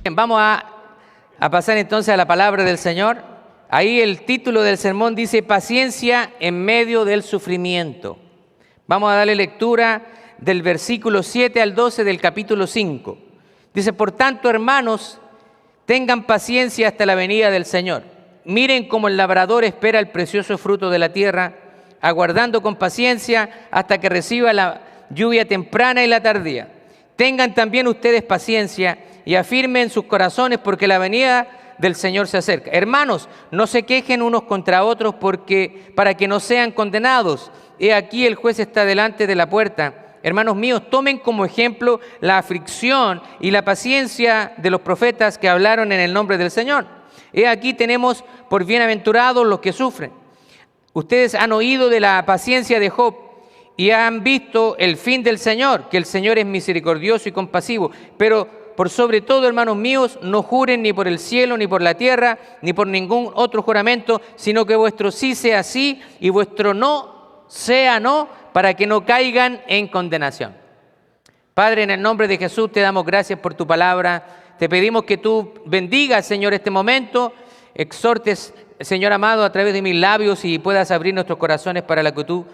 Bien, vamos a pasar entonces a la palabra del Señor. Ahí el título del sermón dice paciencia en medio del sufrimiento. Vamos a darle lectura del versículo 7 al 12 del capítulo 5. Dice, por tanto, hermanos, tengan paciencia hasta la venida del Señor. Miren cómo el labrador espera el precioso fruto de la tierra, aguardando con paciencia hasta que reciba la lluvia temprana y la tardía. Tengan también ustedes paciencia y afirmen sus corazones porque la venida del Señor se acerca. Hermanos, no se quejen unos contra otros para que no sean condenados. He aquí el juez está delante de la puerta. Hermanos míos, tomen como ejemplo la aflicción y la paciencia de los profetas que hablaron en el nombre del Señor. He aquí tenemos por bienaventurados los que sufren. Ustedes han oído de la paciencia de Job y han visto el fin del Señor, que el Señor es misericordioso y compasivo. Pero por sobre todo, hermanos míos, no juren ni por el cielo, ni por la tierra, ni por ningún otro juramento, sino que vuestro sí sea sí y vuestro no sea no, para que no caigan en condenación. Padre, en el nombre de Jesús te damos gracias por tu palabra. Te pedimos que tú bendigas, Señor, este momento, exhortes, Señor amado, a través de mis labios y puedas abrir nuestros corazones para lo que tú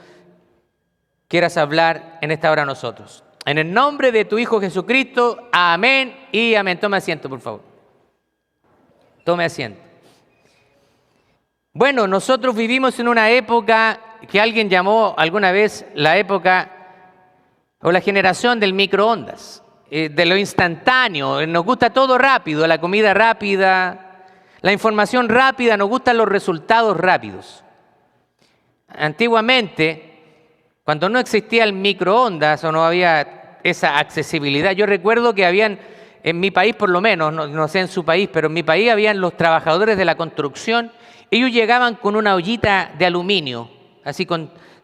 quieras hablar en esta hora a nosotros. En el nombre de tu Hijo Jesucristo, amén y amén. Tome asiento, por favor. Tome asiento. Bueno, nosotros vivimos en una época que alguien llamó alguna vez la época o la generación del microondas, de lo instantáneo. Nos gusta todo rápido, la comida rápida, la información rápida, nos gustan los resultados rápidos. Antiguamente, cuando no existía el microondas o no había esa accesibilidad, yo recuerdo que habían, en mi país por lo menos, no sé en su país, pero en mi país habían los trabajadores de la construcción, ellos llegaban con una ollita de aluminio, así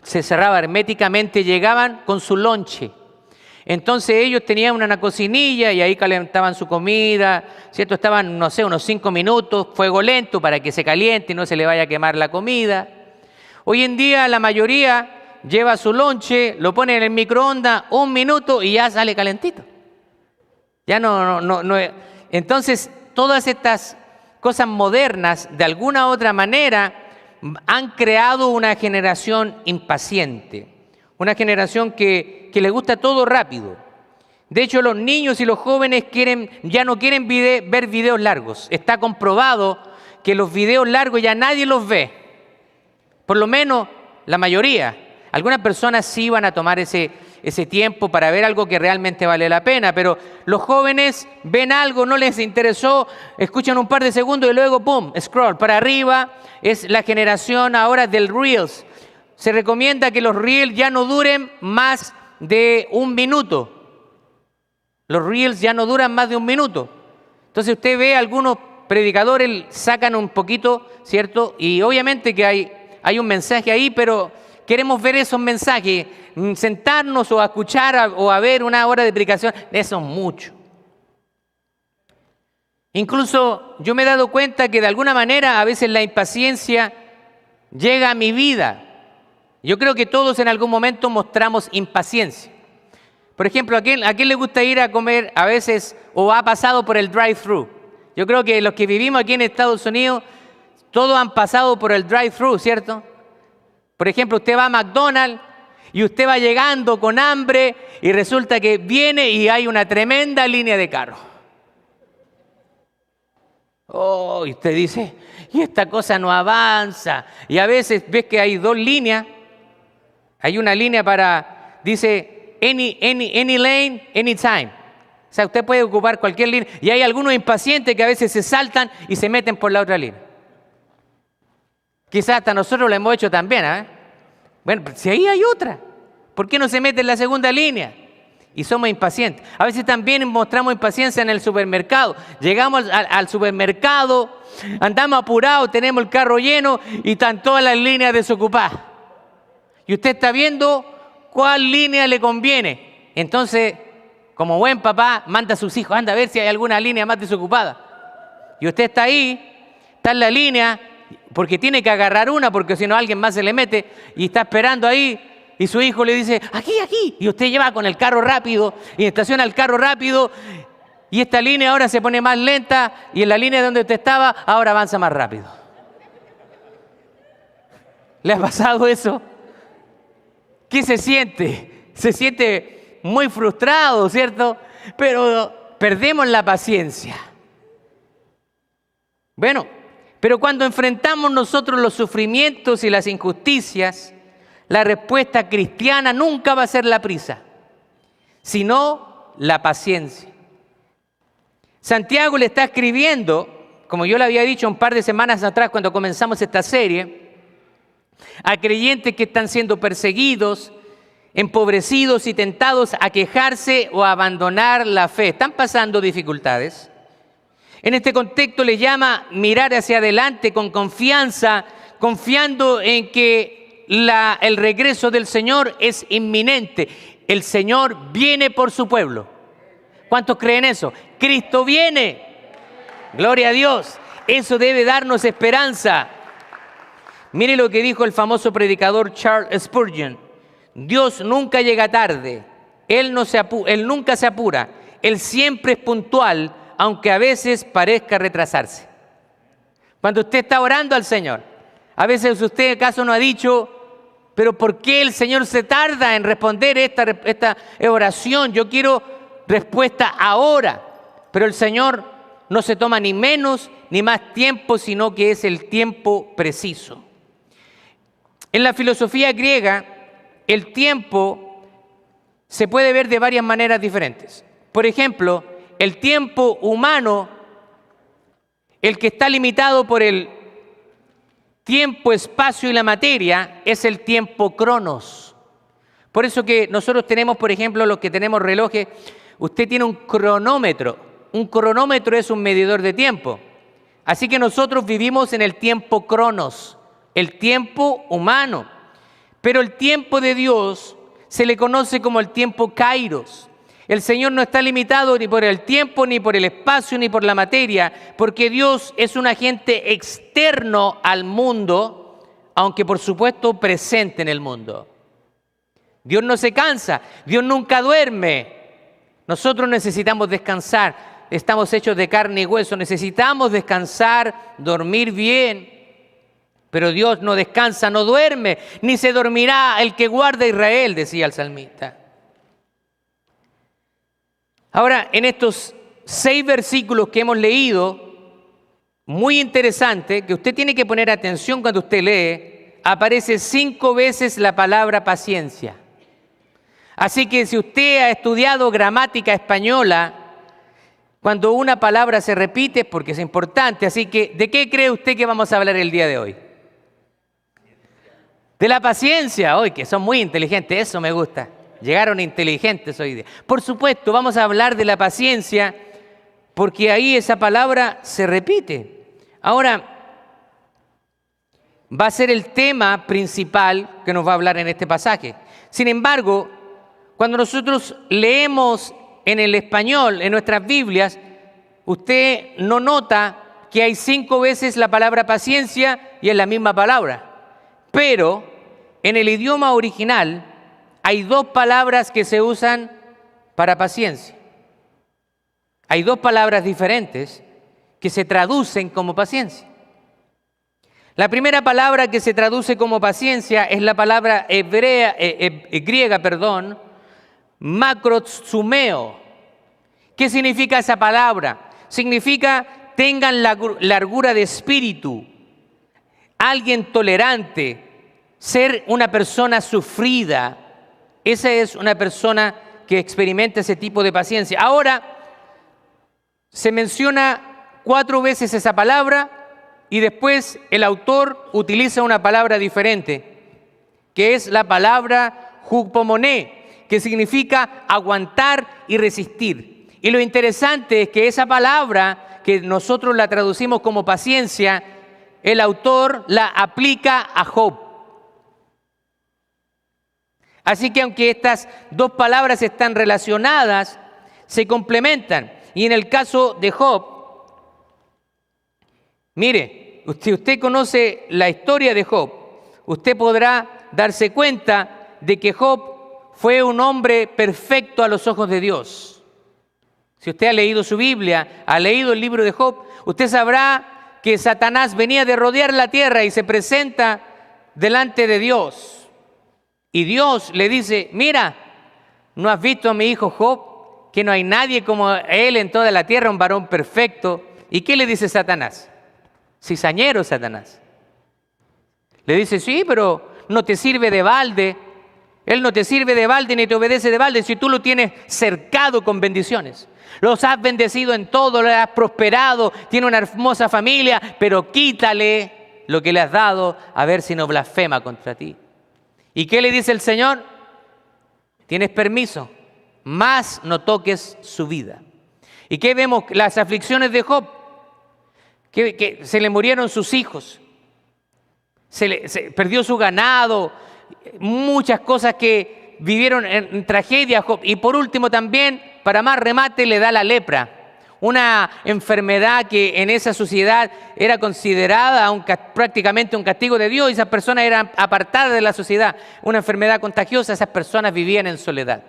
se cerraba herméticamente, llegaban con su lonche. Entonces ellos tenían una cocinilla y ahí calentaban su comida, ¿cierto? Estaban, no sé, unos 5 minutos, fuego lento para que se caliente y no se le vaya a quemar la comida. Hoy en día la mayoría lleva su lonche, lo pone en el microondas 1 minuto y ya sale calentito. Ya no. Entonces, todas estas cosas modernas, de alguna u otra manera, han creado una generación impaciente, una generación que le gusta todo rápido. De hecho, los niños y los jóvenes ya no quieren ver videos largos. Está comprobado que los videos largos ya nadie los ve, por lo menos la mayoría. Algunas personas sí van a tomar ese tiempo para ver algo que realmente vale la pena, pero los jóvenes ven algo, no les interesó, escuchan un par de segundos y luego ¡pum! Scroll para arriba. Es la generación ahora del Reels. Se recomienda que los Reels ya no duren más de 1 minuto. Los Reels ya no duran más de 1 minuto. Entonces usted ve algunos predicadores sacan un poquito, ¿cierto? Y obviamente que hay un mensaje ahí, pero queremos ver esos mensajes, sentarnos o a escuchar o a ver 1 hora de predicación, eso es mucho. Incluso yo me he dado cuenta que de alguna manera a veces la impaciencia llega a mi vida. Yo creo que todos en algún momento mostramos impaciencia. Por ejemplo, ¿a quién le gusta ir a comer a veces o ha pasado por el drive-thru? Yo creo que los que vivimos aquí en Estados Unidos, todos han pasado por el drive-thru, ¿cierto? Por ejemplo, usted va a McDonald's y usted va llegando con hambre y resulta que viene y hay una tremenda línea de carros. Oh, y usted dice, y esta cosa no avanza. Y a veces ves que hay 2 líneas. Hay una línea dice, any lane, anytime. O sea, usted puede ocupar cualquier línea. Y hay algunos impacientes que a veces se saltan y se meten por la otra línea. Quizás hasta nosotros lo hemos hecho también, ¿eh? Bueno, si ahí hay otra, ¿por qué no se mete en la segunda línea? Y somos impacientes. A veces también mostramos impaciencia en el supermercado. Llegamos al supermercado, andamos apurados, tenemos el carro lleno y están todas las líneas desocupadas. Y usted está viendo cuál línea le conviene. Entonces, como buen papá, manda a sus hijos, anda a ver si hay alguna línea más desocupada. Y usted está ahí, está en la línea, porque tiene que agarrar una, porque si no alguien más se le mete y está esperando ahí y su hijo le dice, aquí, y usted lleva con el carro rápido y estaciona el carro rápido Y esta línea ahora se pone más lenta y en la línea donde usted estaba ahora avanza más rápido. ¿Le ha pasado eso? ¿Qué se siente? Se siente muy frustrado, ¿cierto? Pero perdemos la paciencia. Bueno, pero cuando enfrentamos nosotros los sufrimientos y las injusticias, la respuesta cristiana nunca va a ser la prisa, sino la paciencia. Santiago le está escribiendo, como yo le había dicho un par de semanas atrás cuando comenzamos esta serie, a creyentes que están siendo perseguidos, empobrecidos y tentados a quejarse o a abandonar la fe. Están pasando dificultades. En este contexto le llama mirar hacia adelante con confianza, confiando en que el regreso del Señor es inminente. El Señor viene por su pueblo. ¿Cuántos creen eso? Cristo viene. Gloria a Dios. Eso debe darnos esperanza. Mire lo que dijo el famoso predicador Charles Spurgeon. Dios nunca llega tarde. Él nunca se apura. Él siempre es puntual, aunque a veces parezca retrasarse. Cuando usted está orando al Señor, a veces usted acaso no ha dicho, pero ¿por qué el Señor se tarda en responder esta oración? Yo quiero respuesta ahora. Pero el Señor no se toma ni menos ni más tiempo, sino que es el tiempo preciso. En la filosofía griega, el tiempo se puede ver de varias maneras diferentes. Por ejemplo, el tiempo humano, el que está limitado por el tiempo, espacio y la materia, es el tiempo cronos. Por eso que nosotros tenemos, por ejemplo, los que tenemos relojes, usted tiene un cronómetro. Un cronómetro es un medidor de tiempo. Así que nosotros vivimos en el tiempo cronos, el tiempo humano. Pero el tiempo de Dios se le conoce como el tiempo kairos. El Señor no está limitado ni por el tiempo, ni por el espacio, ni por la materia, porque Dios es un agente externo al mundo, aunque por supuesto presente en el mundo. Dios no se cansa, Dios nunca duerme. Nosotros necesitamos descansar, estamos hechos de carne y hueso, necesitamos descansar, dormir bien. Pero Dios no descansa, no duerme, ni se dormirá el que guarda a Israel, decía el salmista. Ahora, en estos 6 versículos que hemos leído, muy interesante, que usted tiene que poner atención cuando usted lee, aparece 5 veces la palabra paciencia. Así que si usted ha estudiado gramática española, cuando una palabra se repite es porque es importante. Así que, ¿de qué cree usted que vamos a hablar el día de hoy? De la paciencia. Hoy, que son muy inteligentes, eso me gusta. Llegaron inteligentes hoy día. Por supuesto, vamos a hablar de la paciencia porque ahí esa palabra se repite. Ahora, va a ser el tema principal que nos va a hablar en este pasaje. Sin embargo, cuando nosotros leemos en el español, en nuestras Biblias, usted no nota que hay 5 veces la palabra paciencia y es la misma palabra. Pero en el idioma original hay 2 palabras que se usan para paciencia. Hay 2 palabras diferentes que se traducen como paciencia. La primera palabra que se traduce como paciencia es la palabra griega, macrotsumeo. ¿Qué significa esa palabra? Significa tengan largura de espíritu, alguien tolerante, ser una persona sufrida. Esa es una persona que experimenta ese tipo de paciencia. Ahora, se menciona 4 veces esa palabra y después el autor utiliza una palabra diferente, que es la palabra hupomoné, que significa aguantar y resistir. Y lo interesante es que esa palabra, que nosotros la traducimos como paciencia, el autor la aplica a Job. Así que aunque estas 2 palabras están relacionadas, se complementan. Y en el caso de Job, mire, si usted conoce la historia de Job, usted podrá darse cuenta de que Job fue un hombre perfecto a los ojos de Dios. Si usted ha leído su Biblia, ha leído el libro de Job, usted sabrá que Satanás venía de rodear la tierra y se presenta delante de Dios. Y Dios le dice, mira, ¿no has visto a mi hijo Job? Que no hay nadie como él en toda la tierra, un varón perfecto. ¿Y qué le dice Satanás? Cizañero Satanás. Le dice, sí, pero no te sirve de balde. Él no te sirve de balde ni te obedece de balde si tú lo tienes cercado con bendiciones. Los has bendecido en todo, le has prosperado, tiene una hermosa familia, pero quítale lo que le has dado a ver si no blasfema contra ti. ¿Y qué le dice el Señor? Tienes permiso, mas no toques su vida. ¿Y qué vemos? Las aflicciones de Job, que se le murieron sus hijos, se perdió su ganado, muchas cosas que vivieron en tragedia Job. Y por último también, para más remate, le da la lepra, una enfermedad que en esa sociedad era considerada prácticamente un castigo de Dios, y esas personas eran apartadas de la sociedad, una enfermedad contagiosa, esas personas vivían en soledad.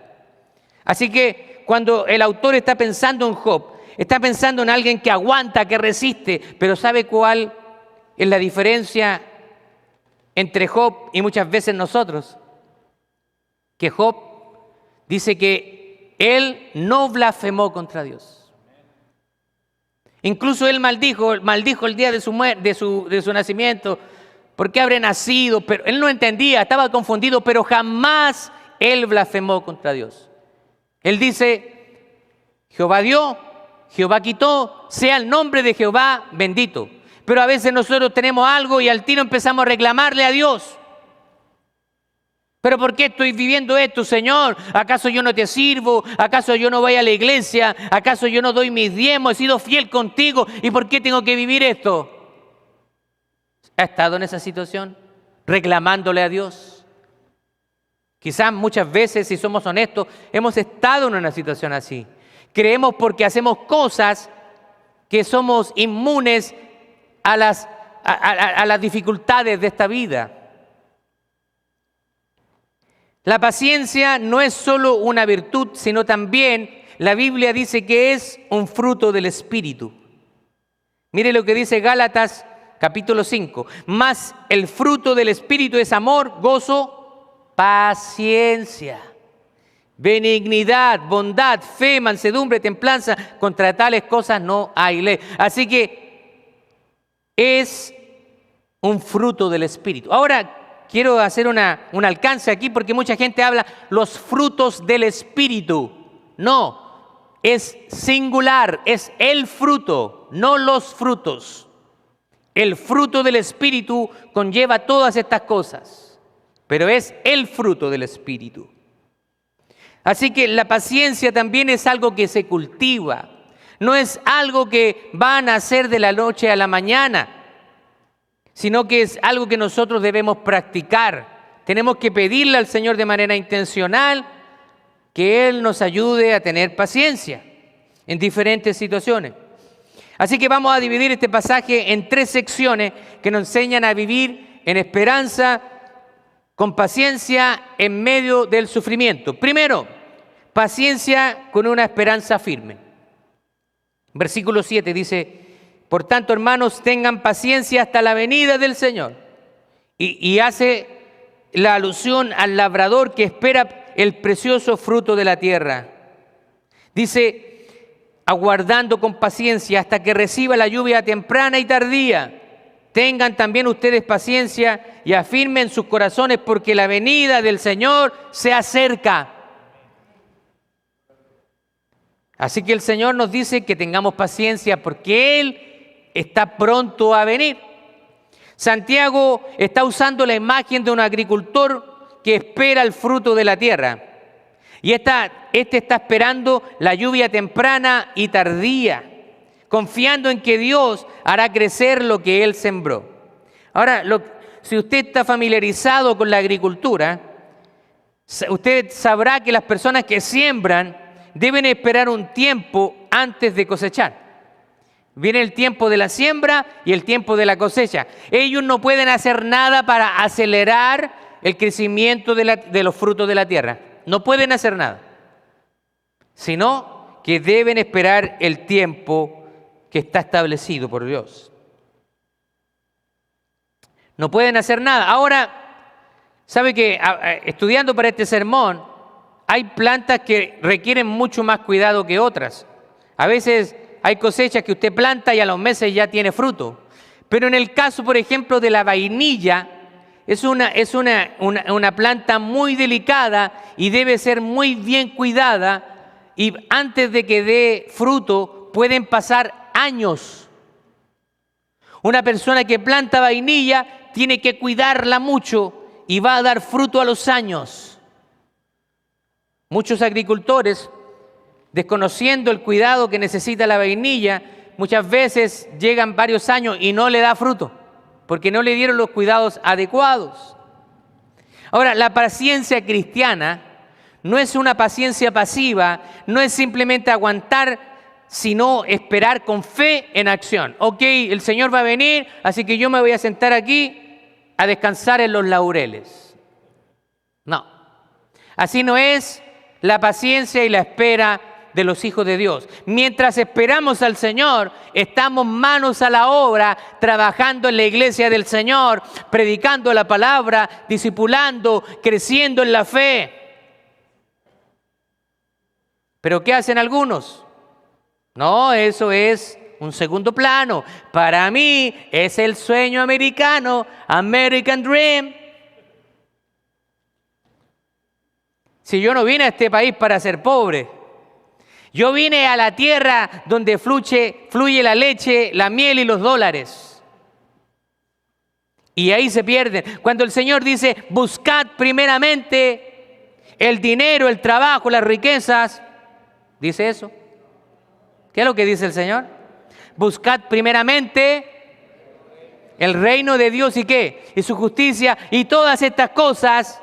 Así que cuando el autor está pensando en Job, está pensando en alguien que aguanta, que resiste, pero ¿sabe cuál es la diferencia entre Job y muchas veces nosotros? Que Job dice que él no blasfemó contra Dios. Incluso él maldijo el día de su nacimiento. ¿Por qué habré nacido? Pero él no entendía, estaba confundido, pero jamás él blasfemó contra Dios. Él dice, Jehová dio, Jehová quitó, sea el nombre de Jehová bendito. Pero a veces nosotros tenemos algo y al tiro empezamos a reclamarle a Dios. ¿Pero por qué estoy viviendo esto, Señor? ¿Acaso yo no te sirvo? ¿Acaso yo no voy a la iglesia? ¿Acaso yo no doy mis diezmos? He sido fiel contigo. ¿Y por qué tengo que vivir esto? ¿Ha estado en esa situación? Reclamándole a Dios. Quizás muchas veces, si somos honestos, hemos estado en una situación así. Creemos porque hacemos cosas que somos inmunes a las dificultades de esta vida. La paciencia no es solo una virtud, sino también la Biblia dice que es un fruto del Espíritu. Mire lo que dice Gálatas capítulo 5. Mas el fruto del Espíritu es amor, gozo, paciencia, benignidad, bondad, fe, mansedumbre, templanza. Contra tales cosas no hay ley. Así que es un fruto del Espíritu. Ahora, quiero hacer un alcance aquí porque mucha gente habla los frutos del Espíritu. No, es singular, es el fruto, no los frutos. El fruto del Espíritu conlleva todas estas cosas, pero es el fruto del Espíritu. Así que la paciencia también es algo que se cultiva, no es algo que va a nacer de la noche a la mañana, sino que es algo que nosotros debemos practicar. Tenemos que pedirle al Señor de manera intencional que Él nos ayude a tener paciencia en diferentes situaciones. Así que vamos a dividir este pasaje en 3 secciones que nos enseñan a vivir en esperanza, con paciencia en medio del sufrimiento. Primero, paciencia con una esperanza firme. Versículo 7 dice: por tanto, hermanos, tengan paciencia hasta la venida del Señor. Y hace la alusión al labrador que espera el precioso fruto de la tierra. Dice, aguardando con paciencia hasta que reciba la lluvia temprana y tardía. Tengan también ustedes paciencia y afirmen sus corazones, porque la venida del Señor se acerca. Así que el Señor nos dice que tengamos paciencia porque Él está pronto a venir. Santiago está usando la imagen de un agricultor que espera el fruto de la tierra. Y este está esperando la lluvia temprana y tardía, confiando en que Dios hará crecer lo que Él sembró. Ahora, si usted está familiarizado con la agricultura, usted sabrá que las personas que siembran deben esperar un tiempo antes de cosechar. Viene el tiempo de la siembra y el tiempo de la cosecha. Ellos no pueden hacer nada para acelerar el crecimiento de los frutos de la tierra. No pueden hacer nada, sino que deben esperar el tiempo que está establecido por Dios. No pueden hacer nada. Ahora, ¿sabe que estudiando para este sermón, hay plantas que requieren mucho más cuidado que otras? A veces hay cosechas que usted planta y a los meses ya tiene fruto. Pero en el caso, por ejemplo, de la vainilla, es una planta muy delicada y debe ser muy bien cuidada, y antes de que dé fruto pueden pasar años. Una persona que planta vainilla tiene que cuidarla mucho y va a dar fruto a los años. Muchos agricultores, desconociendo el cuidado que necesita la vainilla, muchas veces llegan varios años y no le da fruto, porque no le dieron los cuidados adecuados. Ahora, la paciencia cristiana no es una paciencia pasiva, no es simplemente aguantar, sino esperar con fe en acción. Ok, el Señor va a venir, así que yo me voy a sentar aquí a descansar en los laureles. No, así no es la paciencia y la espera de los hijos de Dios. Mientras esperamos al Señor, estamos manos a la obra, trabajando en la iglesia del Señor, predicando la palabra, discipulando, creciendo en la fe. ¿Pero qué hacen algunos? No, eso es un segundo plano. Para mí es el sueño americano, American Dream. Si yo no vine a este país para ser pobre, yo vine a la tierra donde fluye la leche, la miel y los dólares. Y ahí se pierden. Cuando el Señor dice, buscad primeramente el dinero, el trabajo, las riquezas, ¿dice eso? ¿Qué es lo que dice el Señor? Buscad primeramente el reino de Dios y ¿qué? Y su justicia, y todas estas cosas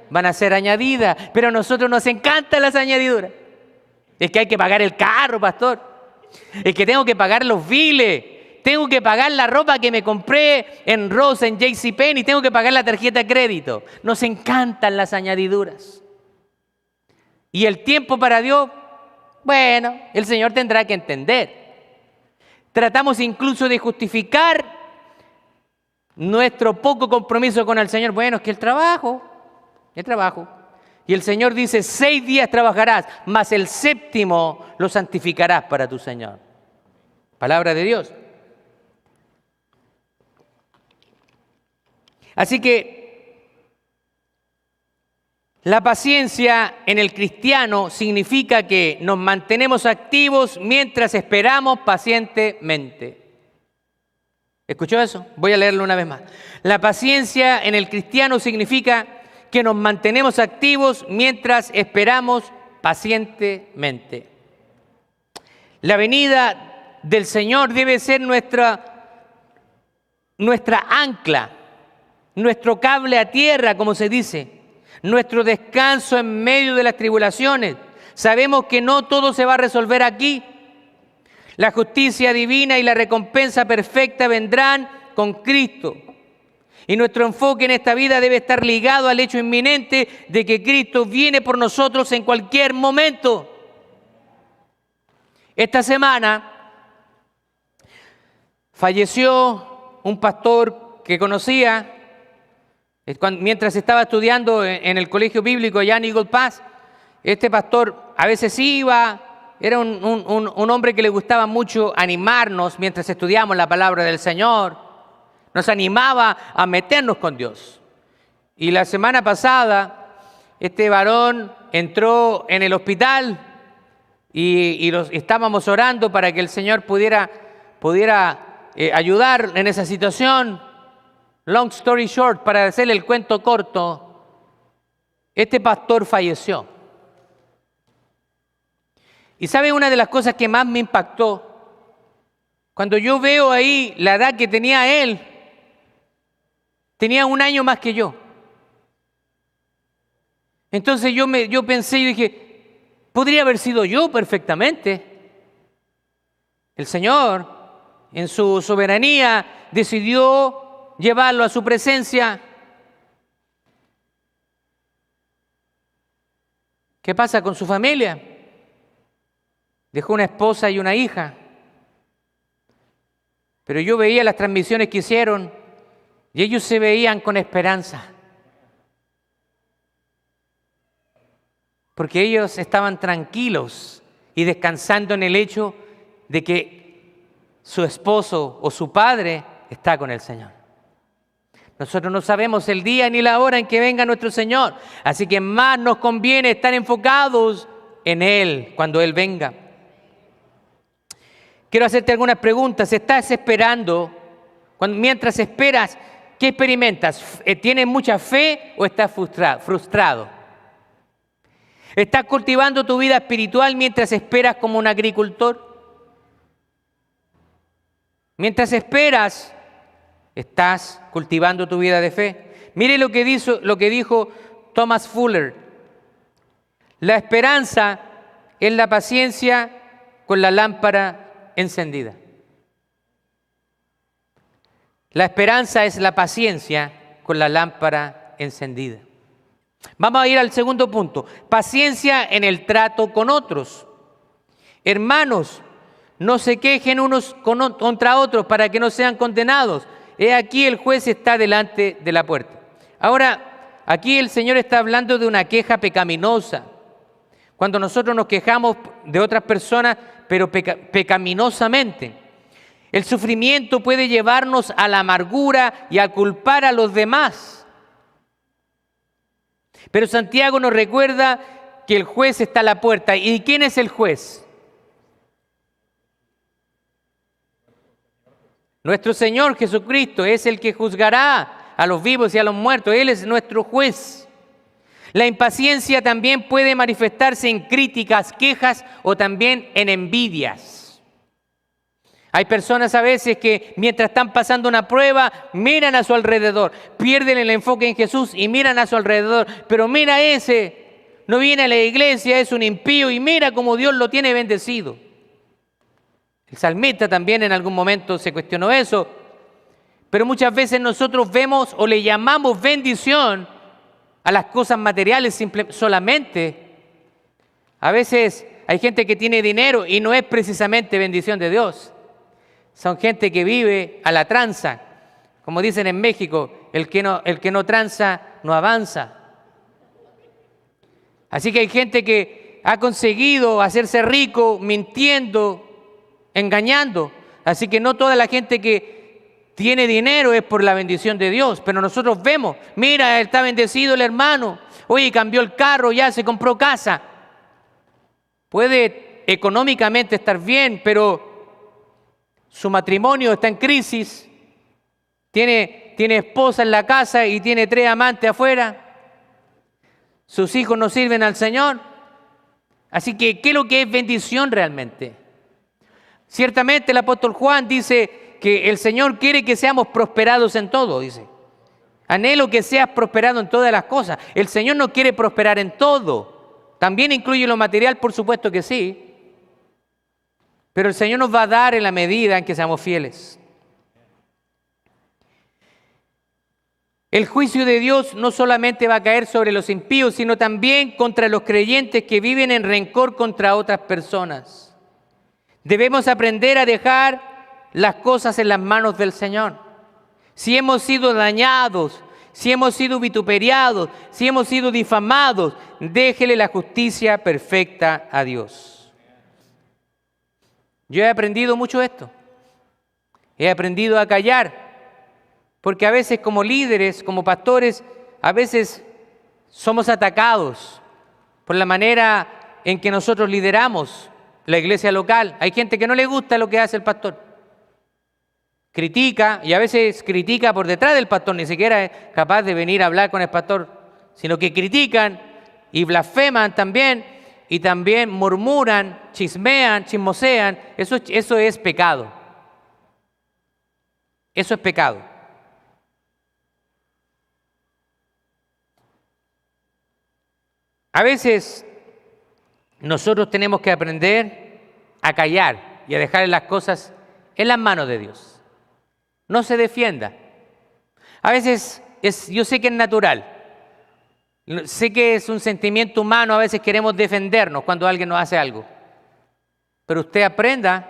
van a ser añadidas. Pero a nosotros nos encantan las añadiduras. Es que hay que pagar el carro, pastor. Es que tengo que pagar los biles. Tengo que pagar la ropa que me compré en Ross, en JCPenney. Tengo que pagar la tarjeta de crédito. Nos encantan las añadiduras. Y el tiempo para Dios, bueno, el Señor tendrá que entender. Tratamos incluso de justificar nuestro poco compromiso con el Señor. Bueno, es que el trabajo. Y el Señor dice, 6 días trabajarás, mas el séptimo lo santificarás para tu Señor. Palabra de Dios. Así que la paciencia en el cristiano significa que nos mantenemos activos mientras esperamos pacientemente. ¿Escuchó eso? Voy a leerlo una vez más. La paciencia en el cristiano significa que nos mantenemos activos mientras esperamos pacientemente. La venida del Señor debe ser nuestra ancla, nuestro cable a tierra, como se dice, nuestro descanso en medio de las tribulaciones. Sabemos que no todo se va a resolver aquí. La justicia divina y la recompensa perfecta vendrán con Cristo. Y nuestro enfoque en esta vida debe estar ligado al hecho inminente de que Cristo viene por nosotros en cualquier momento. Esta semana falleció un pastor que conocía mientras estaba estudiando en el colegio bíblico allá en Eagle Pass. Este pastor a veces iba, era un hombre que le gustaba mucho animarnos mientras estudiamos la palabra del Señor. Nos animaba a meternos con Dios. Y la semana pasada, este varón entró en el hospital y estábamos orando para que el Señor pudiera ayudar en esa situación. Long story short, para hacerle el cuento corto, este pastor falleció. Y ¿sabe una de las cosas que más me impactó? Cuando yo veo ahí la edad que tenía él, tenía 1 año más que yo. Entonces yo pensé y dije, podría haber sido yo perfectamente. El Señor, en su soberanía, decidió llevarlo a su presencia. ¿Qué pasa con su familia? dejó una esposa y una hija. Pero yo veía las transmisiones que hicieron y ellos se veían con esperanza. Porque ellos estaban tranquilos y descansando en el hecho de que su esposo o su padre está con el Señor. Nosotros no sabemos el día ni la hora en que venga nuestro Señor, así que más nos conviene estar enfocados en Él cuando Él venga. Quiero hacerte algunas preguntas. ¿Estás esperando? Mientras esperas, ¿qué experimentas? ¿Tienes mucha fe o estás frustrado? ¿Estás cultivando tu vida espiritual mientras esperas como un agricultor? Mientras esperas, estás cultivando tu vida de fe. Mire lo que dijo Thomas Fuller. La esperanza es la paciencia con la lámpara encendida. La esperanza es la paciencia con la lámpara encendida. Vamos a ir al segundo punto. Paciencia en el trato con otros. Hermanos, no se quejen unos contra otros para que no sean condenados. He aquí el juez está delante de la puerta. Ahora, aquí el Señor está hablando de una queja pecaminosa. Cuando nosotros nos quejamos de otras personas, pero pecaminosamente. El sufrimiento puede llevarnos a la amargura y a culpar a los demás. Pero Santiago nos recuerda que el juez está a la puerta. ¿Y quién es el juez? Nuestro Señor Jesucristo es el que juzgará a los vivos y a los muertos. Él es nuestro juez. La impaciencia también puede manifestarse en críticas, quejas o también en envidias. Hay personas a veces que mientras están pasando una prueba, miran a su alrededor, pierden el enfoque en Jesús y miran a su alrededor. Pero mira ese, no viene a la iglesia, es un impío y mira cómo Dios lo tiene bendecido. El salmista también en algún momento se cuestionó eso. Pero muchas veces nosotros vemos o le llamamos bendición a las cosas materiales solamente. A veces hay gente que tiene dinero y no es precisamente bendición de Dios. Son gente que vive a la tranza. Como dicen en México, el que no tranza no avanza. Así que hay gente que ha conseguido hacerse rico mintiendo, engañando. Así que no toda la gente que tiene dinero es por la bendición de Dios. Pero nosotros vemos, mira, está bendecido el hermano. Oye, cambió el carro, ya se compró casa. Puede económicamente estar bien, pero su matrimonio está en crisis, tiene esposa en la casa y tiene 3 amantes afuera. Sus hijos no sirven al Señor. Así que, ¿qué es lo que es bendición realmente? Ciertamente el apóstol Juan dice que el Señor quiere que seamos prosperados en todo, dice. Anhelo que seas prosperado en todas las cosas. El Señor no quiere prosperar en todo. También incluye lo material, por supuesto que sí. Pero el Señor nos va a dar en la medida en que seamos fieles. El juicio de Dios no solamente va a caer sobre los impíos, sino también contra los creyentes que viven en rencor contra otras personas. Debemos aprender a dejar las cosas en las manos del Señor. Si hemos sido dañados, si hemos sido vituperiados, si hemos sido difamados, déjele la justicia perfecta a Dios. Yo he aprendido mucho esto. He aprendido a callar, porque a veces como líderes, como pastores, a veces somos atacados por la manera en que nosotros lideramos la iglesia local. Hay gente que no le gusta lo que hace el pastor. Critica, y a veces critica por detrás del pastor, ni siquiera es capaz de venir a hablar con el pastor, sino que critican y blasfeman también. Y también murmuran, chismean, chismosean. Eso es pecado. Eso es pecado. A veces nosotros tenemos que aprender a callar y a dejar las cosas en las manos de Dios. No se defienda. A veces yo sé que es natural. Sé que es un sentimiento humano, a veces queremos defendernos cuando alguien nos hace algo. Pero usted aprenda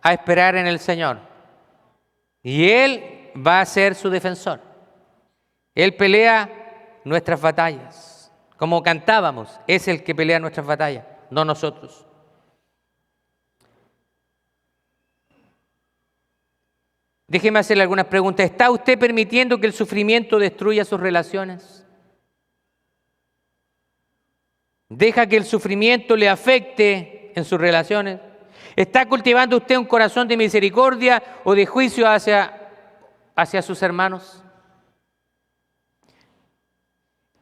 a esperar en el Señor. Y Él va a ser su defensor. Él pelea nuestras batallas. Como cantábamos, es el que pelea nuestras batallas, no nosotros. Déjeme hacerle algunas preguntas. ¿Está usted permitiendo que el sufrimiento destruya sus relaciones? ¿Deja que el sufrimiento le afecte en sus relaciones? ¿Está cultivando usted un corazón de misericordia o de juicio hacia sus hermanos?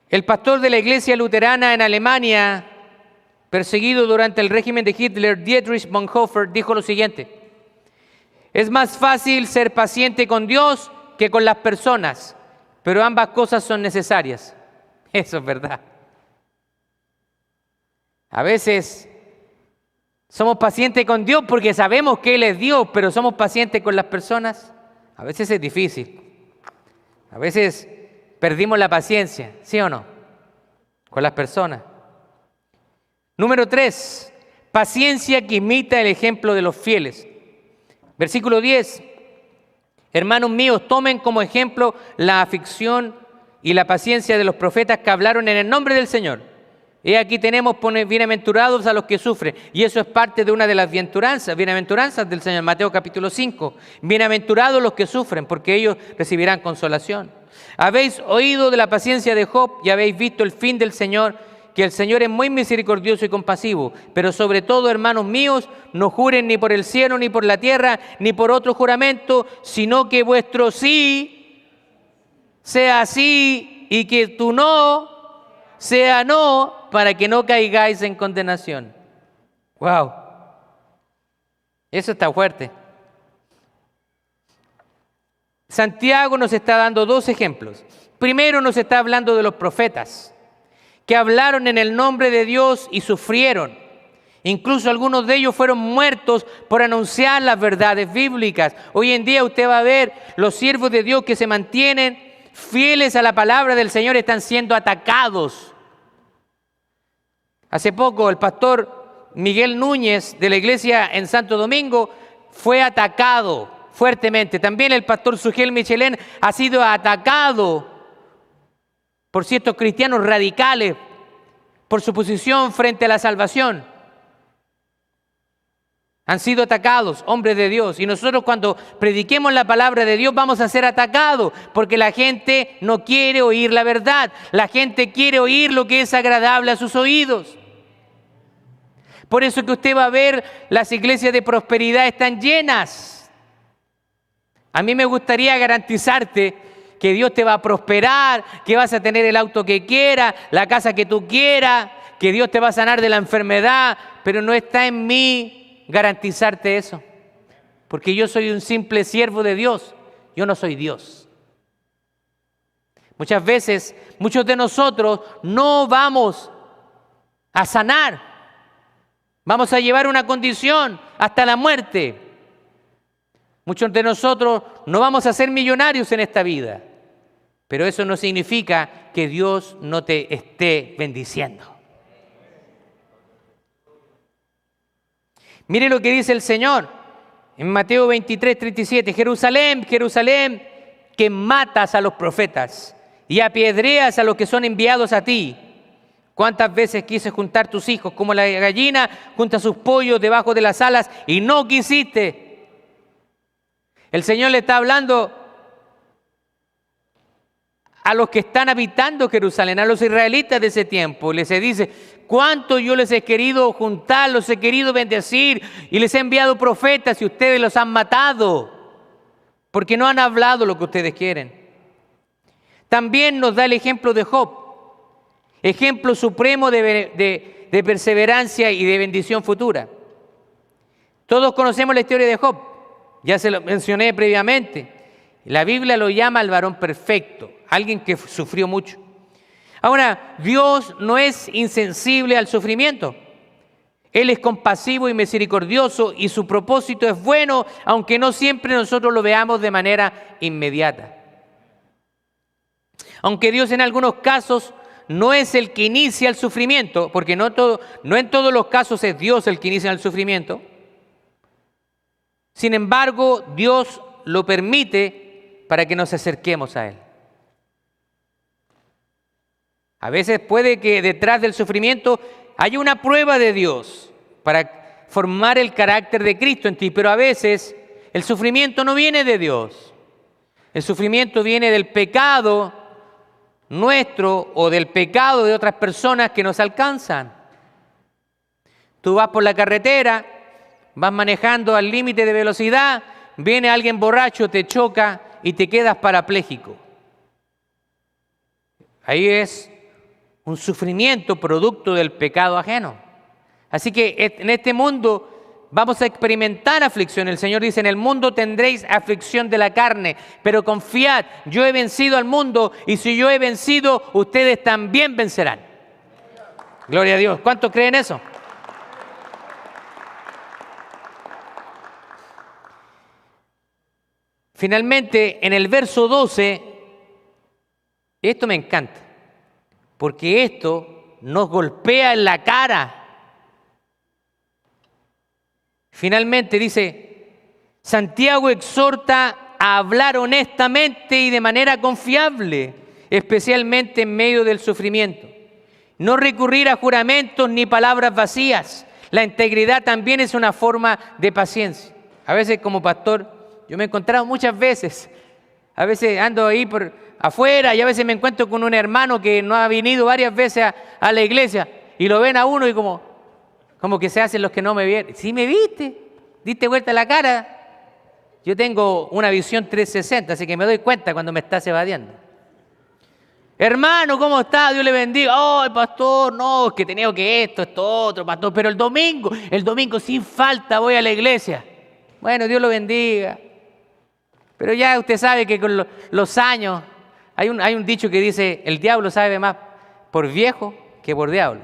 El pastor de la iglesia luterana en Alemania, perseguido durante el régimen de Hitler, Dietrich Bonhoeffer, dijo lo siguiente: es más fácil ser paciente con Dios que con las personas, pero ambas cosas son necesarias. Eso es verdad. A veces somos pacientes con Dios porque sabemos que Él es Dios, pero somos pacientes con las personas. A veces es difícil. A veces perdimos la paciencia, ¿sí o no? Con las personas. Número 3, paciencia que imita el ejemplo de los fieles. Versículo 10. Hermanos míos, tomen como ejemplo la aflicción y la paciencia de los profetas que hablaron en el nombre del Señor. Y aquí tenemos, bienaventurados a los que sufren. Y eso es parte de una de las bienaventuranzas del Señor, Mateo capítulo 5. Bienaventurados los que sufren, porque ellos recibirán consolación. Habéis oído de la paciencia de Job y habéis visto el fin del Señor, que el Señor es muy misericordioso y compasivo. Pero sobre todo, hermanos míos, no juren ni por el cielo, ni por la tierra, ni por otro juramento, sino que vuestro sí sea sí y que tu no sea no, para que no caigáis en condenación. ¡Wow! Eso está fuerte. Santiago nos está dando dos ejemplos. Primero nos está hablando de los profetas, que hablaron en el nombre de Dios y sufrieron. Incluso algunos de ellos fueron muertos por anunciar las verdades bíblicas. Hoy en día usted va a ver los siervos de Dios que se mantienen fieles a la palabra del Señor están siendo atacados. Hace poco el pastor Miguel Núñez de la iglesia en Santo Domingo fue atacado fuertemente. También el pastor Sugel Michelén ha sido atacado por ciertos cristianos radicales por su posición frente a la salvación. Han sido atacados, hombres de Dios. Y nosotros cuando prediquemos la palabra de Dios vamos a ser atacados porque la gente no quiere oír la verdad. La gente quiere oír lo que es agradable a sus oídos. Por eso que usted va a ver las iglesias de prosperidad están llenas. A mí me gustaría garantizarte que Dios te va a prosperar, que vas a tener el auto que quieras, la casa que tú quieras, que Dios te va a sanar de la enfermedad, pero no está en mí garantizarte eso, porque yo soy un simple siervo de Dios, yo no soy Dios. Muchas veces, muchos de nosotros no vamos a sanar, vamos a llevar una condición hasta la muerte. Muchos de nosotros no vamos a ser millonarios en esta vida, pero eso no significa que Dios no te esté bendiciendo. Mire lo que dice el Señor en Mateo 23, 37. Jerusalén, Jerusalén, que matas a los profetas y apedreas a los que son enviados a ti. ¿Cuántas veces quise juntar tus hijos como la gallina junta sus pollos debajo de las alas y no quisiste? El Señor le está hablando a los que están habitando Jerusalén, a los israelitas de ese tiempo. Les dice, cuánto yo les he querido juntar, los he querido bendecir y les he enviado profetas y ustedes los han matado porque no han hablado lo que ustedes quieren. También nos da el ejemplo de Job, ejemplo supremo de perseverancia y de bendición futura. Todos conocemos la historia de Job, ya se lo mencioné previamente. La Biblia lo llama el varón perfecto, alguien que sufrió mucho. Ahora, Dios no es insensible al sufrimiento. Él es compasivo y misericordioso y su propósito es bueno, aunque no siempre nosotros lo veamos de manera inmediata. Aunque Dios en algunos casos no es el que inicia el sufrimiento, porque no en todos los casos es Dios el que inicia el sufrimiento. Sin embargo, Dios lo permite para que nos acerquemos a Él. A veces puede que detrás del sufrimiento haya una prueba de Dios para formar el carácter de Cristo en ti, pero a veces el sufrimiento no viene de Dios. El sufrimiento viene del pecado nuestro o del pecado de otras personas que nos alcanzan. Tú vas por la carretera, vas manejando al límite de velocidad, viene alguien borracho, te choca y te quedas parapléjico. Ahí es un sufrimiento producto del pecado ajeno. Así que en este mundo vamos a experimentar aflicción. El Señor dice, en el mundo tendréis aflicción de la carne, pero confiad, yo he vencido al mundo y si yo he vencido, ustedes también vencerán. Gloria a Dios. ¿Cuántos creen eso? Finalmente, en el verso 12, esto me encanta, porque esto nos golpea en la cara. Finalmente dice, Santiago exhorta a hablar honestamente y de manera confiable, especialmente en medio del sufrimiento. No recurrir a juramentos ni palabras vacías. La integridad también es una forma de paciencia. A veces como pastor, yo me he encontrado muchas veces, a veces ando ahí por afuera y a veces me encuentro con un hermano que no ha venido varias veces a la iglesia y lo ven a uno y como que se hacen los que no me vieron. ¿Sí me viste? ¿Diste vuelta la cara? Yo tengo una visión 360, así que me doy cuenta cuando me estás evadiendo. Hermano, ¿cómo está? Dios le bendiga. Oh, pastor, no, es que tenía que esto otro, pastor. Pero el domingo sin falta voy a la iglesia. Bueno, Dios lo bendiga. Pero ya usted sabe que con los años, hay un dicho que dice, el diablo sabe más por viejo que por diablo.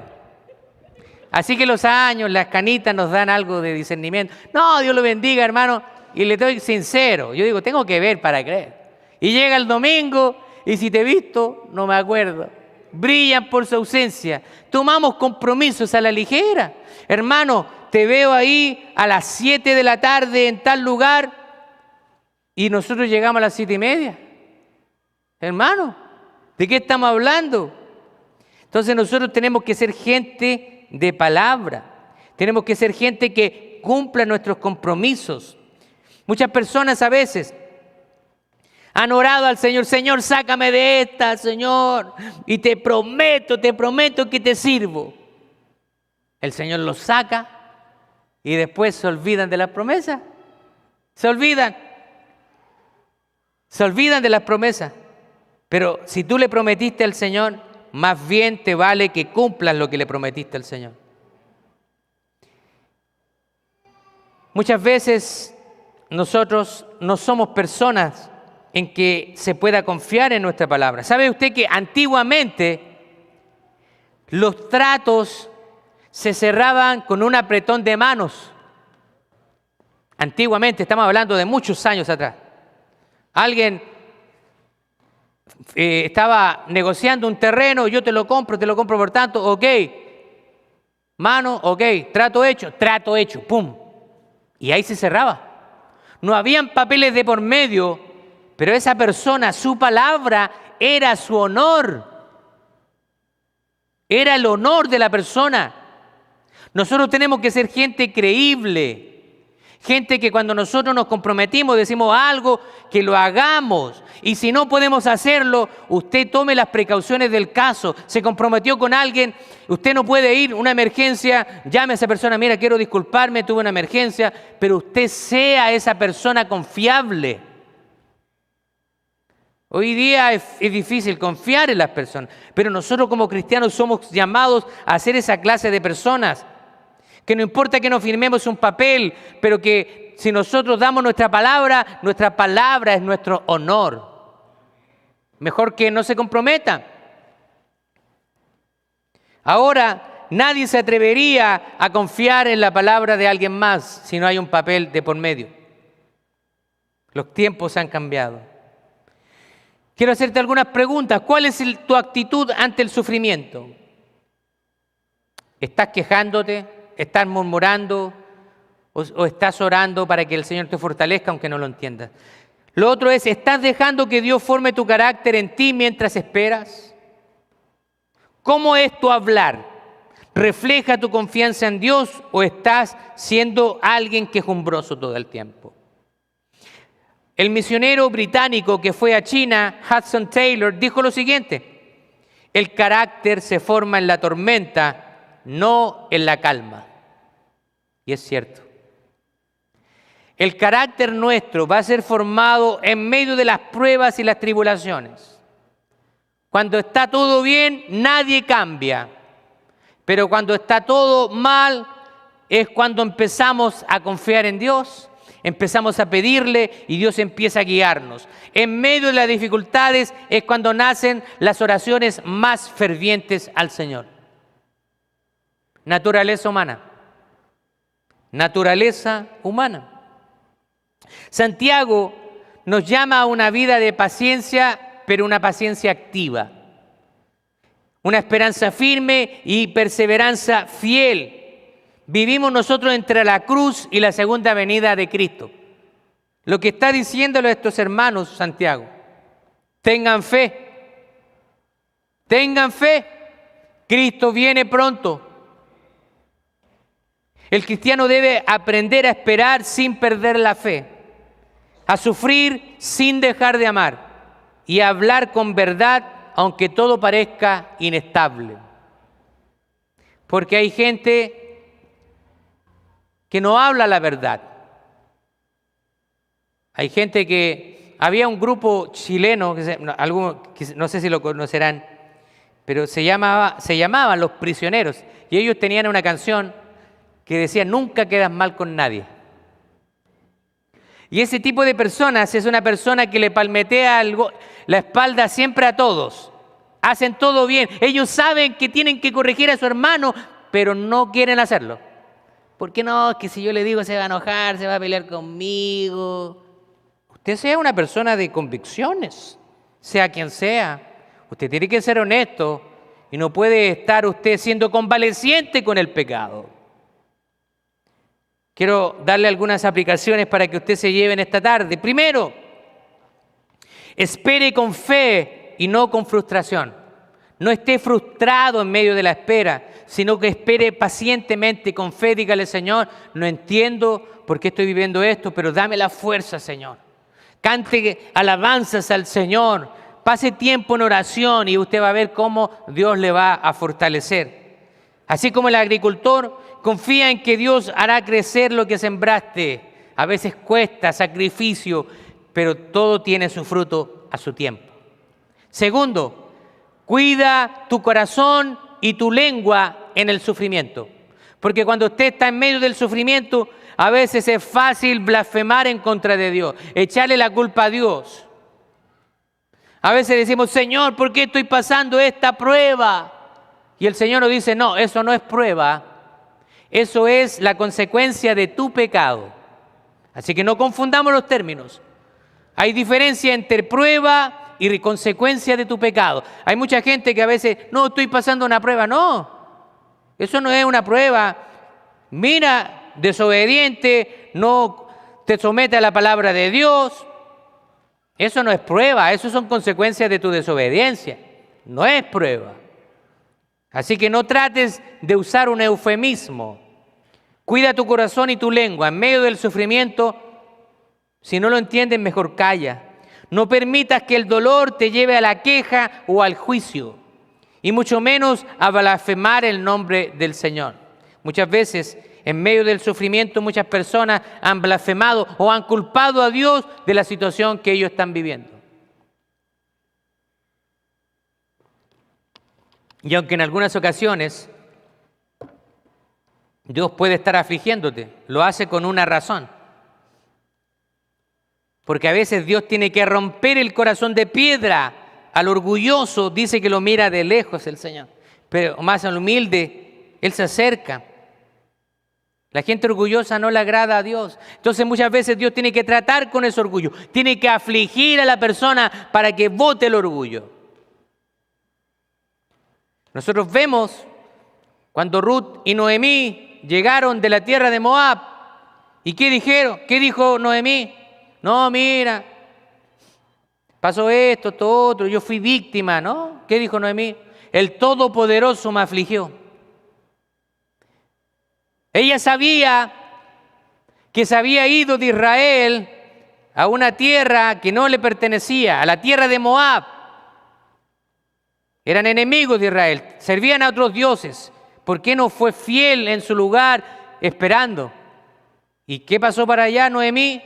Así que los años, las canitas nos dan algo de discernimiento. No, Dios lo bendiga, hermano. Y le doy sincero. Yo digo, tengo que ver para creer. Y llega el domingo y si te he visto, no me acuerdo. Brillan por su ausencia. Tomamos compromisos a la ligera. Hermano, te veo ahí a las 7 de la tarde en tal lugar y nosotros llegamos a las 7:30. Hermano, ¿de qué estamos hablando? Entonces nosotros tenemos que ser gente de palabra. Tenemos que ser gente que cumpla nuestros compromisos. Muchas personas a veces han orado al Señor, Señor, sácame de esta, Señor, y te prometo que te sirvo. El Señor los saca y después se olvidan de las promesas. Se olvidan de las promesas. Pero si tú le prometiste al Señor, más bien te vale que cumplas lo que le prometiste al Señor. Muchas veces nosotros no somos personas en que se pueda confiar en nuestra palabra. ¿Sabe usted que antiguamente los tratos se cerraban con un apretón de manos? Antiguamente, estamos hablando de muchos años atrás. Alguien estaba negociando un terreno, yo te lo compro por tanto, ok. Mano, ok, trato hecho, pum. Y ahí se cerraba. No habían papeles de por medio, pero esa persona, su palabra era su honor. Era el honor de la persona. Nosotros tenemos que ser gente creíble. Gente que cuando nosotros nos comprometimos, decimos algo, que lo hagamos. Y si no podemos hacerlo, usted tome las precauciones del caso. Se comprometió con alguien, usted no puede ir, una emergencia, llame a esa persona, mira, quiero disculparme, tuve una emergencia, pero usted sea esa persona confiable. Hoy día es difícil confiar en las personas, pero nosotros como cristianos somos llamados a ser esa clase de personas. Que no importa que nos firmemos un papel, pero que si nosotros damos nuestra palabra es nuestro honor. Mejor que no se comprometan. Ahora, nadie se atrevería a confiar en la palabra de alguien más si no hay un papel de por medio. Los tiempos han cambiado. quiero hacerte algunas preguntas. ¿Cuál es tu actitud ante el sufrimiento? ¿Estás quejándote? ¿Estás murmurando? ¿O estás orando para que el Señor te fortalezca aunque no lo entiendas? Lo otro es, ¿estás dejando que Dios forme tu carácter en ti mientras esperas? ¿Cómo es tu hablar? ¿Refleja tu confianza en Dios o estás siendo alguien quejumbroso todo el tiempo? El misionero británico que fue a China, Hudson Taylor, dijo lo siguiente: el carácter se forma en la tormenta, no en la calma. Y es cierto. El carácter nuestro va a ser formado en medio de las pruebas y las tribulaciones. Cuando está todo bien, nadie cambia. Pero cuando está todo mal, es cuando empezamos a confiar en Dios, empezamos a pedirle y Dios empieza a guiarnos. En medio de las dificultades es cuando nacen las oraciones más fervientes al Señor. Naturaleza humana. Naturaleza humana. Santiago nos llama a una vida de paciencia, pero una paciencia activa. Una esperanza firme y perseverancia fiel. Vivimos nosotros entre la cruz y la segunda venida de Cristo. Lo que está diciéndole a estos hermanos, Santiago: tengan fe. Tengan fe. Cristo viene pronto. El cristiano debe aprender a esperar sin perder la fe, a sufrir sin dejar de amar y a hablar con verdad aunque todo parezca inestable. Porque hay gente que no habla la verdad. Hay gente que... Había un grupo chileno, no sé si lo conocerán, pero se llamaban Los Prisioneros, y ellos tenían una canción que decía: nunca quedas mal con nadie. Y ese tipo de personas es una persona que le palmetea la espalda siempre a todos. Hacen todo bien. Ellos saben que tienen que corregir a su hermano, pero no quieren hacerlo. ¿Por qué no? Es que si yo le digo se va a enojar, se va a pelear conmigo. Usted sea una persona de convicciones, sea quien sea. Usted tiene que ser honesto y no puede estar usted siendo convaleciente con el pecado. Quiero darle algunas aplicaciones para que usted se lleve en esta tarde. Primero, espere con fe y no con frustración. No esté frustrado en medio de la espera, sino que espere pacientemente con fe. Dígale: Señor, no entiendo por qué estoy viviendo esto, pero dame la fuerza, Señor. Cante alabanzas al Señor. Pase tiempo en oración y usted va a ver cómo Dios le va a fortalecer. Así como el agricultor confía en que Dios hará crecer lo que sembraste. A veces cuesta, sacrificio, pero todo tiene su fruto a su tiempo. Segundo, cuida tu corazón y tu lengua en el sufrimiento. Porque cuando usted está en medio del sufrimiento, a veces es fácil blasfemar en contra de Dios, echarle la culpa a Dios. A veces decimos: Señor, ¿por qué estoy pasando esta prueba? Y el Señor nos dice: no, eso no es prueba. Eso es la consecuencia de tu pecado. Así que no confundamos los términos. Hay diferencia entre prueba y consecuencia de tu pecado. Hay mucha gente que a veces: no, estoy pasando una prueba. No, eso no es una prueba. Mira, desobediente, no te somete a la palabra de Dios. Eso no es prueba, eso son consecuencias de tu desobediencia. No es prueba. Así que no trates de usar un eufemismo. Cuida tu corazón y tu lengua. En medio del sufrimiento, si no lo entiendes, mejor calla. No permitas que el dolor te lleve a la queja o al juicio, y mucho menos a blasfemar el nombre del Señor. Muchas veces, en medio del sufrimiento, muchas personas han blasfemado o han culpado a Dios de la situación que ellos están viviendo. Y aunque en algunas ocasiones Dios puede estar afligiéndote, lo hace con una razón. Porque a veces Dios tiene que romper el corazón de piedra. Al orgulloso dice que lo mira de lejos el Señor, pero más al humilde Él se acerca. La gente orgullosa no le agrada a Dios. Entonces muchas veces Dios tiene que tratar con ese orgullo. Tiene que afligir a la persona para que bote el orgullo. Nosotros vemos cuando Ruth y Noemí llegaron de la tierra de Moab. ¿Y qué dijeron? ¿Qué dijo Noemí? No, mira, pasó esto, esto, otro, yo fui víctima, ¿no? ¿Qué dijo Noemí? El Todopoderoso me afligió. Ella sabía que se había ido de Israel a una tierra que no le pertenecía, a la tierra de Moab. Eran enemigos de Israel, servían a otros dioses. ¿Por qué no fue fiel en su lugar esperando? ¿Y qué pasó para allá, Noemí?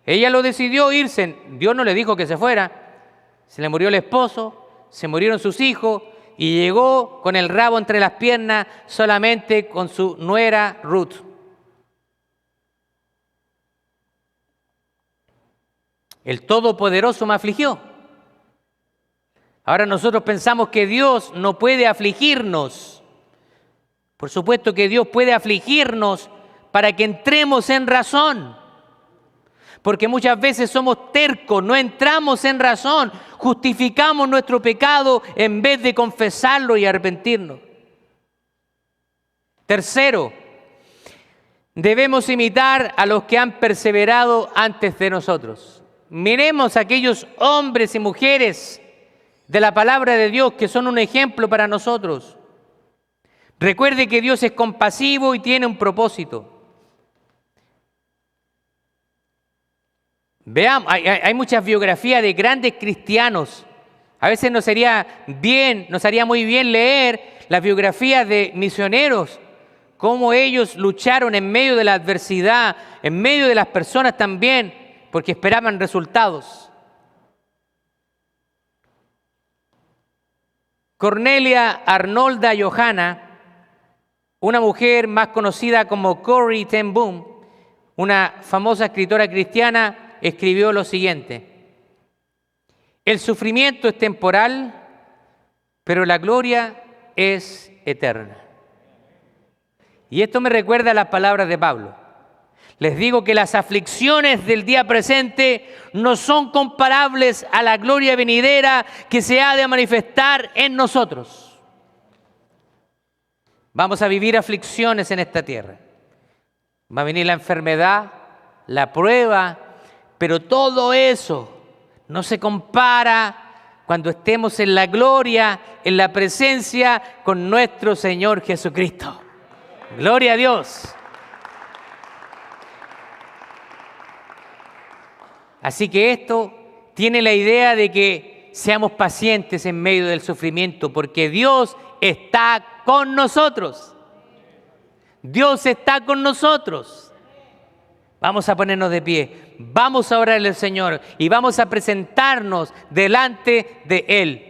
Ella lo decidió irse. Dios no le dijo que se fuera. Se le murió el esposo, se murieron sus hijos y llegó con el rabo entre las piernas solamente con su nuera Ruth. El Todopoderoso me afligió. Ahora nosotros pensamos que Dios no puede afligirnos. Por supuesto que Dios puede afligirnos para que entremos en razón. Porque muchas veces somos tercos, no entramos en razón, justificamos nuestro pecado en vez de confesarlo y arrepentirnos. Tercero, debemos imitar a los que han perseverado antes de nosotros. Miremos a aquellos hombres y mujeres de la palabra de Dios que son un ejemplo para nosotros. Recuerde que Dios es compasivo y tiene un propósito. Veamos, hay muchas biografías de grandes cristianos. A veces nos haría muy bien leer las biografías de misioneros, cómo ellos lucharon en medio de la adversidad, en medio de las personas también, porque esperaban resultados. Cornelia Arnolda Johanna, una mujer más conocida como Corrie ten Boom, una famosa escritora cristiana, escribió lo siguiente: el sufrimiento es temporal, pero la gloria es eterna. Y esto me recuerda a las palabras de Pablo. Les digo que las aflicciones del día presente no son comparables a la gloria venidera que se ha de manifestar en nosotros. Vamos a vivir aflicciones en esta tierra. Va a venir la enfermedad, la prueba, pero todo eso no se compara cuando estemos en la gloria, en la presencia con nuestro Señor Jesucristo. Gloria a Dios. Así que esto tiene la idea de que seamos pacientes en medio del sufrimiento, porque Dios está con nosotros. Dios está con nosotros. Vamos a ponernos de pie, vamos a orarle al Señor y vamos a presentarnos delante de Él.